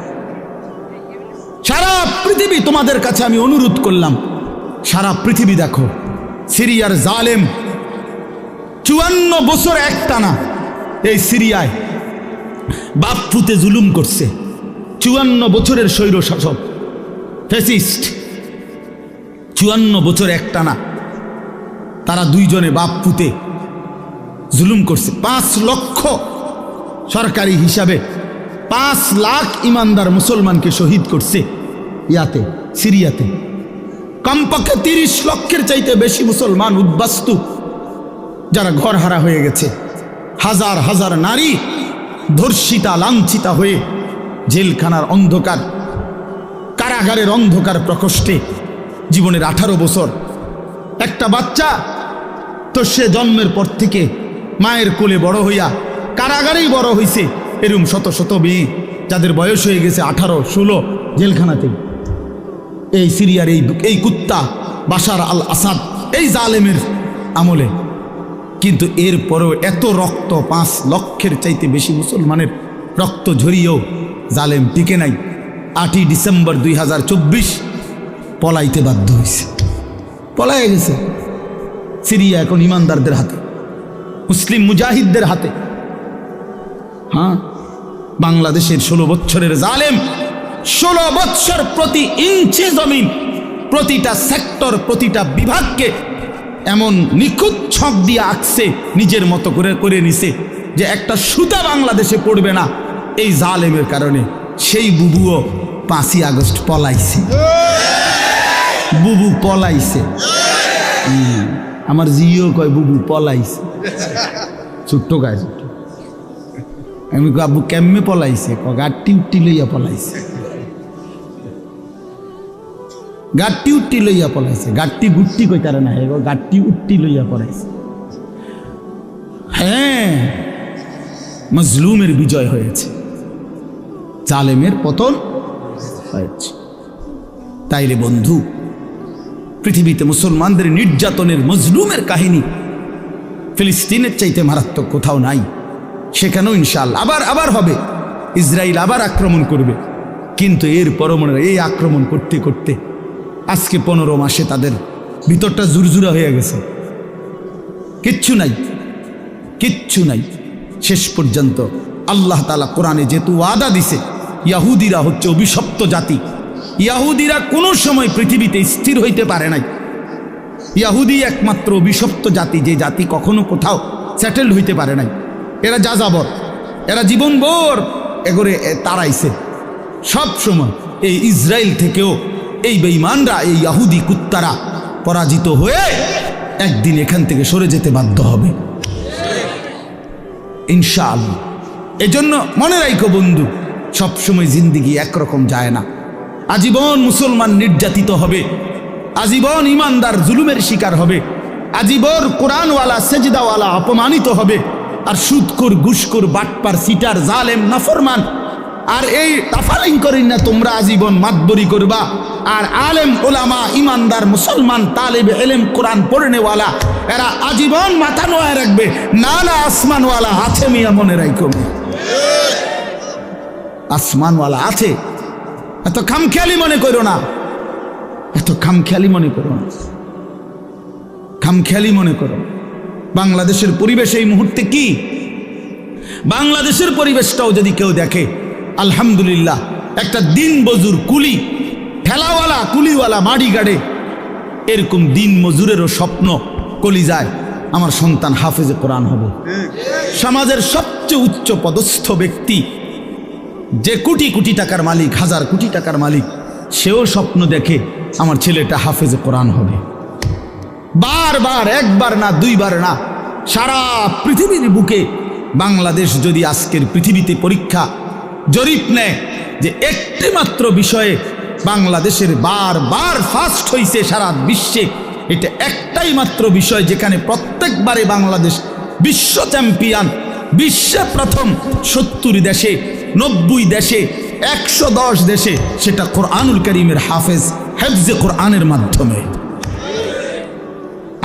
A: সারা পৃথিবী তোমাদের কাছে আমি অনুরোধ করলাম, সারা পৃথিবী দেখো সিরিয়ার জালেম 54 বছর একটানা এই সিরিয়ায় বাপ পুতে জুলুম করছে। 54 বছরের স্বৈর শাসক ফ্যাসিস্ট, 54 বছর একটানা তারা দুইজনে বাপ পুতে জুলুম করছে। 5 লক্ষ সরকারি হিসাবে 5 লাখ ইমানদার মুসলমানকে শহীদ করছে ইয়াতে, সিরিয়াতে। কমপক্ষে 30 লক্ষের চাইতে বেশি মুসলমান উদ্বাস্তু যারা ঘর হারা হয়ে গেছে। হাজার হাজার নারী ধর্ষিতা লাঞ্ছিতা হয়ে জেলখানার অন্ধকার, কারাগারের অন্ধকার প্রকোষ্ঠে জীবনের 18 বছর। একটা বাচ্চা তো সে জন্মের পর থেকে মায়ের কোলে বড় হইয়া কারাগারেই বড় হইছে। এরকম শত শত মেয়ে যাদের বয়স হয়ে গেছে 18, 16 জেলখানাতে। এই সিরিয়ার এই কুত্তা বাশার আল আসাদ এই জালেমের আমলে। কিন্তু এরপরেও এত রক্ত, 5 লক্ষের চাইতে বেশি মুসলমানের রক্ত ঝরিয়েও জালেম টিকে নাই। 8ই ডিসেম্বর 2024 পলাইতে বাধ্য হয়েছে, পলায় গেছে। সিরিয়া এখন ইমানদারদের হাতে, মুসলিম মুজাহিদদের হাতে। হ্যাঁ, বাংলাদেশের 16 বছরের জালেম 16 বছর প্রতি ইঞ্চি জমিন, প্রতিটা সেক্টর, প্রতিটা বিভাগকে এমন নিখুঁত ছক দিয়ে আঁকছে, নিজের মতো করে নিছে যে একটা সুতা বাংলাদেশে পড়বে না এই জালেমের কারণে। সেই বুবুও 5ই আগস্ট পলাইছে, বুবু পলাইছে। আমার জিও কয় বুবু পলাইছে, ছোট্ট গাছ। আমি আব্বু কেমনে পলাইছে? গাড়টি উঠটি লইয়া পলাইছে, গাড়টি উঠটি লইয়া পলাইছে। গাড়টি গুট্টি কই তারা না, গাড়টি উঠটি লইয়া পলাইছে। হ্যাঁ, মজলুমের বিজয় হয়েছে, জালেমের পতন হয়েছে। তাইলে বন্ধু, পৃথিবীতে মুসলমানদের নির্যাতনের, মজলুমের কাহিনী ফিলিস্তিনের চাইতে মারাত্মক কোথাও নাই। সেখানেও ইনশাআল্লাহ আবার হবে, ইসরায়েল আবার আক্রমণ করবে। কিন্তু এরপরও মনে হয় এই আক্রমণ করতে করতে আজকে 15 মাসে তাদের ভিতরটা জুরজুরা হয়ে গেছে, কিচ্ছু নাই, কিচ্ছু নাই। শেষ পর্যন্ত আল্লাহ তাআলা কোরআনে যেহেতু ওয়াদা দিছে, ইয়াহুদিরা হচ্ছে অভিশপ্ত জাতি। ইয়াহুদিরা কোনো সময় পৃথিবীতে স্থির হইতে পারে নাই। ইয়াহুদি একমাত্র অভিশপ্ত জাতি, যে জাতি কখনো কোথাও সেটেল হইতে পারে নাই। এরা যাযাবর, এরা জীবনভর এগোরে তাড়াইছে সব সময়। এই ইসরায়েল থেকেও এই বেঈমানরা, এই ইয়াহুদি কুত্তারা পরাজিত হয়ে একদিন এখান থেকে সরে যেতে বাধ্য হবে ইনশাআল্লাহ। এজন্য মনে রাখো বন্ধু, সবসময় জিন্দিগি একরকম যায় না। আজীবন মুসলমান নির্যাতিত হবে, আজীবন ইমানদার জুলুমের শিকার হবে, আজীবন কোরআনওয়ালা সেজদাওয়ালা অপমানিত হবে। আর সুদখোর, ঘুষখোর, বাটপার, সিটার, জালেম, নাফরমান আর এই তাফালিং করেন না তোমরা আজীবন মাতবরি করবা। আর আলেম ওলামা ইমানদার মুসলমান তালেব এলেম কোরআন পড়নেওয়ালা এরা আজীবন মাথা নোয়া রাখবে। না আসমানওয়ালা আছে, মিয়া মনে রাখো, আসমানওয়ালা আছে। এত খামখেয়ালি মনে করো না, এত খামখেয়ালি মনে করো না, খামখেয়ালি মনে করো। বাংলাদেশের পরিবেশ এই মুহূর্তে কি? বাংলাদেশের পরিবেশটাও যদি কেউ দেখে, আলহামদুলিল্লাহ, একটা দিন মজুর কুলি, ঠেলাওয়ালা, কুলিওয়ালা, মাড়ি গাড়ে, এরকম দিন মজুরেরও স্বপ্ন কলিজায় আমার সন্তান হাফেজে কোরআন হবে। সমাজের সবচেয়ে উচ্চ পদস্থ ব্যক্তি, যে কোটি কোটি টাকার মালিক, হাজার কোটি টাকার মালিক, সেও স্বপ্ন দেখে আমার ছেলেটা হাফেজে কোরআন হবে। বারবার, একবার না, দুইবার না, সারা পৃথিবীর বুকে বাংলাদেশ যদি আজকের পৃথিবীতে পরীক্ষা জরিপ নেয় যে একটি মাত্র বিষয়ে বাংলাদেশের বারবার ফার্স্ট হয়েছে সারা বিশ্বে, এটা একটাই মাত্র বিষয় যেখানে প্রত্যেকবারে বাংলাদেশ বিশ্ব চ্যাম্পিয়ন, বিশ্বে প্রথম 70 দেশে, 90 দেশে, 110 দেশে, সেটা কোরআনুল কারীমের হাফেজ, হেফজে কোরআনের মাধ্যমে।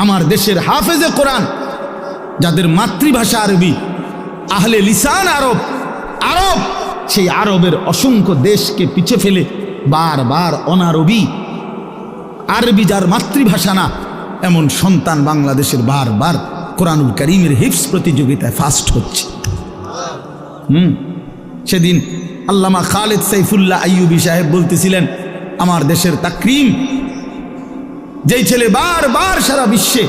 A: আমার দেশের হাফেজে কোরআন যাদের মাতৃভাষা আরবি, আহলে লিসান আরব, আরব, সেই আরবের অসংখ্য দেশকে পিছে ফেলে বারবার অনারবি, আরবি যার মাতৃভাষা না এমন সন্তান বাংলাদেশের বারবার কোরআনুল কারীমের হিফজ প্রতিযোগিতায় ফার্স্ট হচ্ছে। সেদিন আল্লামা খালেদ সাইফুল্লাহ আইয়ুবী সাহেব বলতেছিলেন, আমার দেশের তাকরিম, যেই ছেলে বারবার সারা বিশ্বে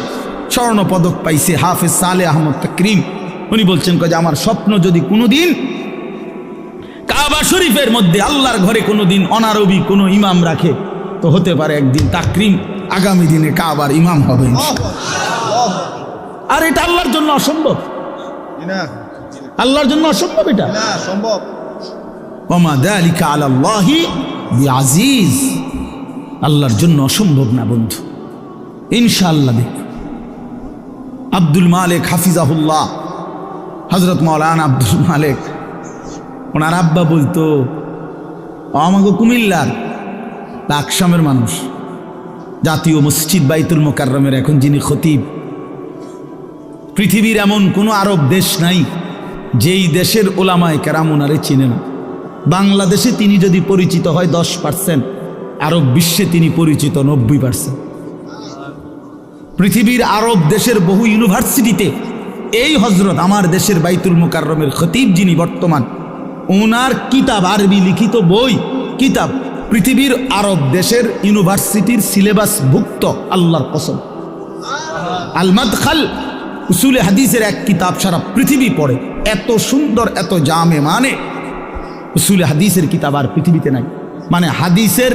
A: স্বর্ণ পদক পাইছে, হাফেজ সালেহ আহমদ তাকরিম, উনি বলছেন যে আমার স্বপ্ন যদি কোনোদিন কাবা শরীফের মধ্যে আল্লাহর ঘরে কোনোদিন অনারবি কোনো ইমাম রাখে তো হতে পারে একদিন তাকরিম আগামী দিনে কাবার ইমাম হবে। আর এটা আল্লাহর জন্য অসম্ভব, আল্লাহর জন্য অসম্ভব, এটা সম্ভব। ওমা যালিকা আলাল্লাহি বিআজিজ, আল্লাহর জন্য অসম্ভব না বন্ধু, ইনশাআল্লাহ। দেখ আব্দুল মালিক হাফিজাহুল্লাহ, হযরত মাওলানা আব্দুল মালিক, ওনার আব্বা বলতো, আমাকে কুমিল্লার লাকসামের মানুষ, জাতীয় মসজিদ বাইতুল মোকাররমের এখন যিনি খতিব, পৃথিবীর এমন কোনো আরব দেশ নাই যেই দেশের ওলামায়ে কেরাম ওনারে চিনে না। বাংলাদেশে তিনি যদি পরিচিত হয় 10%, আরব বিশ্বে তিনি পরিচিত 90%। পৃথিবীর আরব দেশের বহু ইউনিভার্সিটিতে এই হজরত আমার দেশের বাইতুল মোকাররমের খতিব যিনি বর্তমান, ওনার কিতাব, আরবি লিখিত বই কিতাব পৃথিবীর আরব দেশের ইউনিভার্সিটির সিলেবাস ভুক্ত। আল্লাহর কসম, আল মাদখাল উসুলে হাদিসের এক কিতাব সারা পৃথিবী পড়ে, এত সুন্দর, এত জামে, মানে উসুলে হাদিসের কিতাব আর পৃথিবীতে নাই। মানে হাদিসের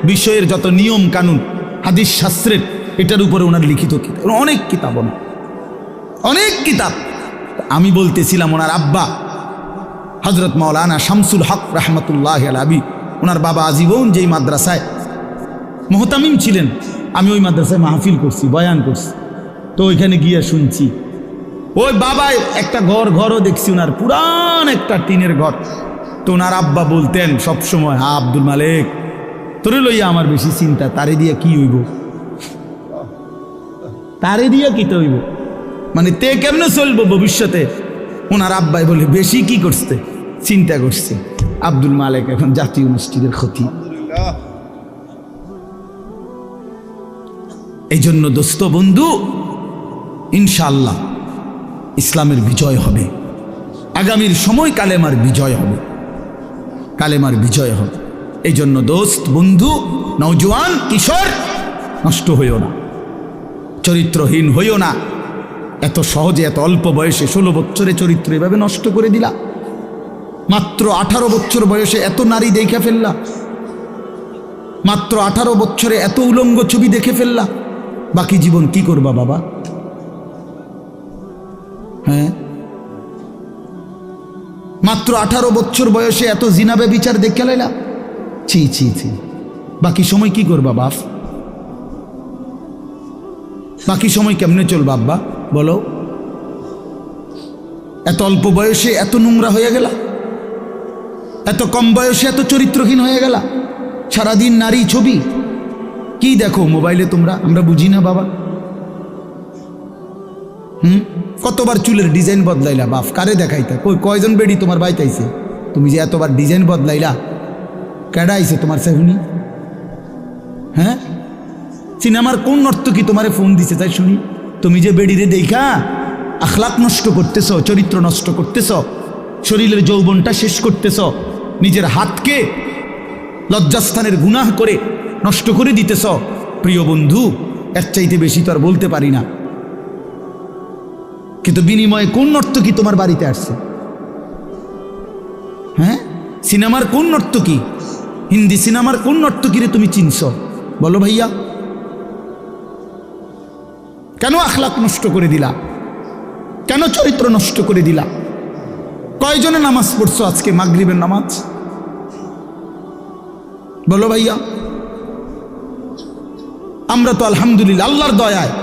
A: বিষয়ের যত নিয়ম কানুন, হাদিস শাস্ত্রের, এটার উপরে ওনার লিখিত কিতাব, অনেক কিতাব, অনেক কিতাব। আমি বলতেছিলাম ওনার আব্বা হযরত মাওলানা শামসুল হক রাহমাতুল্লাহ আলাইহি, ওনার বাবা আজীবন যেই মাদ্রাসায় মুহতামিম ছিলেন, আমি ওই মাদ্রাসায় মাহফিল করছি, বয়ান করছি, তো ওইখানে গিয়ে শুনছি, ওই বাবায় একটা ঘরও দেখছি, ওনার পুরান একটা টিনের ঘর। তো ওনার আব্বা বলতেন সবসময়, হ্যাঁ আব্দুল মালিক, তোরে লইয়া আমার বেশি চিন্তা, তারে দিয়া কি হইব, তারে দিয়া কি তো হইব, মানে তে কেমনে চলবো ভবিষ্যতে। ওনার আব্বাই বলে, বেশি কি করছে, চিন্তা করছে। আব্দুল মালিক এখন জাতীয় মসজিদের খতিব। এই জন্য দোস্ত বন্ধু, ইনশাআল্লাহ ইসলামের বিজয় হবে, আগামীর সময় কালেমার বিজয় হবে, কালেমার বিজয় হবে। এই জন্য দোস্ত বন্ধু, নওজোয়ান কিশোর, নষ্ট হইও না, চরিত্রহীন হইও না। এত সহজে, এত অল্প বয়সে 16 বছরে চরিত্র এভাবে নষ্ট করে দিলা, মাত্র 18 বছর বয়সে এত নারী দেখে ফেললা, মাত্র 18 বছরে এত উলঙ্গ ছবি দেখে ফেললা, বাকি জীবন কি করবা বাবা? হ্যাঁ, মাত্র 18 বছর বয়সে এত জিনাবে বিচার দেখে লাইলা, ছি ছি ছি, বাকি সময় কি করবা বাপ? বাকি সময় কেমনে চলবা আব্বা বলো? এত অল্প বয়সে এত নোংরা হয়ে গেলা, এত কম বয়সে এত চরিত্রহীন হয়ে গেলা, সারাদিন নারী ছবি কি দেখো মোবাইলে তোমরা, আমরা বুঝি না বাবা। কতবার চুলের ডিজাইন বদলাইলা বাপ, কারে দেখাইতা? কয়জন বেডি তোমার বাইতে আইছে? তুমি যে এতবার ডিজাইন বদলাইলা, কেডা আইছে তোমার সেহুনি? হ্যাঁ, সিনেমার কোন নর্তকী তোমারে ফোন দিছে তাই শুনি? তুমি যে বেডিরে দেখা আখলাক নষ্ট করতেছ, চরিত্র নষ্ট করতেছ, শরীরের যৌবনটা শেষ করতেছ, নিজের হাতকে লজ্জাস্থানের গুনাহ করে নষ্ট করে দিতেছ। প্রিয় বন্ধু, এর চাইতে বেশি তো আর বলতে পারি না, কিন্তু বিনিময়ে কোন নর্তকী তোমার বাড়িতে আসছে? হ্যাঁ, সিনেমার কোন নর্তকী, হিন্দি সিনেমার কোন নর্তকীরে তুমি চিনছ বলো ভাইয়া? কেন আখলাক নষ্ট করে দিলা? কেন চরিত্র নষ্ট করে দিলা? কয়জনে নামাজ পড়ছো আজকে মাগরিবের নামাজ বলো ভাইয়া? আমরা তো আলহামদুলিল্লাহ আল্লাহর দয়ায়,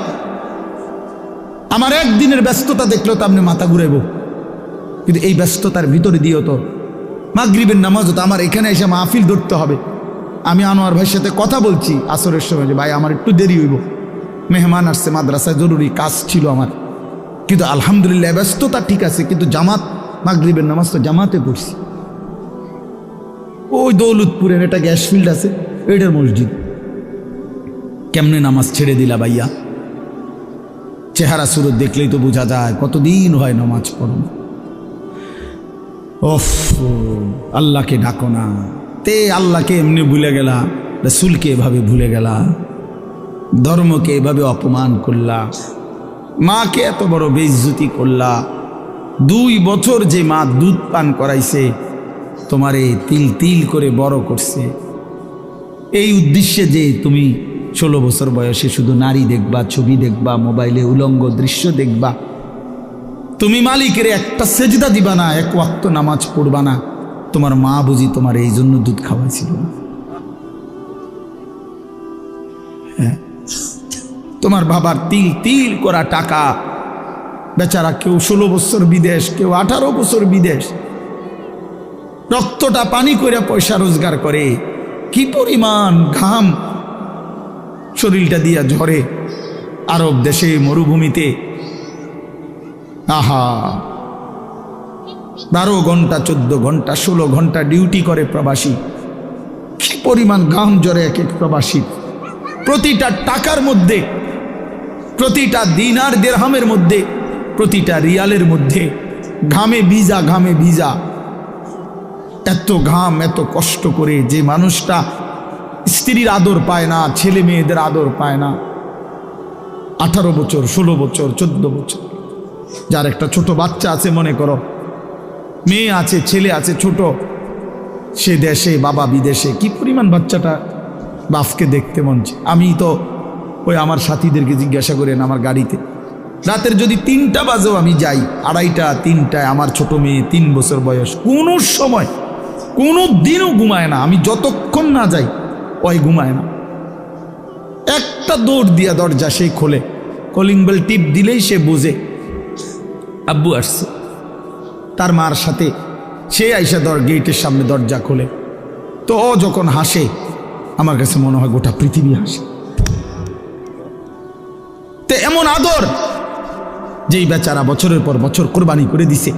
A: আমার একদিনের ব্যস্ততা দেখলেও তো আপনি মাথা ঘুরাইব, কিন্তু এই ব্যস্ততার ভিতরে দিয়েও তো মাগরিবের নামাজ হতো। আমার এখানে এসে মাহফিল ধরতে হবে। আমি আনোয়ার ভাইয়ের সাথে কথা বলছি আসরের সময় যে ভাই আমার একটু দেরি হইব, মেহমান আসছে, মাদ্রাসায় জরুরি কাজ ছিল আমার, কিন্তু আলহামদুলিল্লাহ ব্যস্ততা ঠিক আছে, কিন্তু জামাত মাগরিবের নামাজ তো জামাতে পড়ছি। ওই দৌলতপুরের একটা গ্যাস ফিল্ড আছে, এটার মসজিদ। কেমনে নামাজ ছেড়ে দিলা ভাইয়া? চেহারা সুরত দেখলেই তো বোঝা যায় কতদিন হয় নামাজ পড়ো। ওফ, আল্লাহকে ডাকো না। তে আল্লাহকে এমনি ভুলে গেলা, রাসূলকে এভাবে ভুলে গেলা, ধর্মকে এভাবে অপমান করলা, মাকে এত বড় বেইজ্জতি করলা। 2 বছর যে মা দুধ পান করাইছে, তোমারে তিল তিল করে বড় করছে, এই উদ্দেশ্যে যে তুমি 16 বছর বয়সে শুধু নারী দেখবা, ছবি দেখবা, মোবাইলে উলঙ্গ দৃশ্য দেখবা, তুমি মালিকের একটা সেজদা দিবা না, 1 ওয়াক্ত নামাজ পড়বা না, তোমার মা বুঝি তোমার এই জন্য দুধ খাওয়াইছিল না? হ্যাঁ, তোমার বাবার তিল তিল করা টাকা, বেচারা কেউ 16 বছর বিদেশ, কেউ 18 বছর বিদেশ, রক্তটা পানি করে পয়সা রোজগার করে, কি পরিমাণ ঘাম শরীরটা দিয়া ঝরে আরব দেশে মরুভূমিতে। আহা, 12 ঘন্টা 14 ঘন্টা 16 ঘন্টা ডিউটি করে প্রবাসী, কি পরিমাণ ঘাম ঝরে এক এক প্রবাসী। প্রতিটা টাকার মধ্যে, প্রতিটা দিনার দিরহামের মধ্যে, প্রতিটা রিয়ালের মধ্যে ঘামে ভিজা, ঘামে ভিজা। এত ঘাম, এত কষ্ট করে যে মানুষটা স্ত্রীর আদর পায় না, ছেলে মেয়েদের আদর পায় না, 18 বছর 16 বছর 14 বছর, যার একটা ছোট বাচ্চা আছে, মনে করো মেয়ে আছে, ছেলে আছে ছোট, সে দেশে, বাবা বিদেশে, কি পরিমাণ বাচ্চাটা বাপকে দেখতে মন চায়। আমি তো ওই আমার সাথীদেরকে জিজ্ঞাসা করেন, আমার গাড়িতে রাতের যদি 3টা বাজেও আমি যাই, 2:30 3টায়, আমার ছোট মেয়ে 3 বছর বয়স, কোনো সময় কোনো দিনও ঘুমায় না। আমি যতক্ষণ না যাই ওই ঘুমায় না। একটা দৌড় দিয়া দরজা সে খোলে, কলিং বেল টিপ দিলেই সে বোঝে আব্বু আসছে। তার মার সাথে সে আইসা গেটের সামনে দরজা খোলে, তো ও যখন হাসে আমার কাছে মনে হয় গোটা পৃথিবী হাসে। তো এমন আদর যেই বেচারা বছরের পর বছর কোরবানি করে দিছে।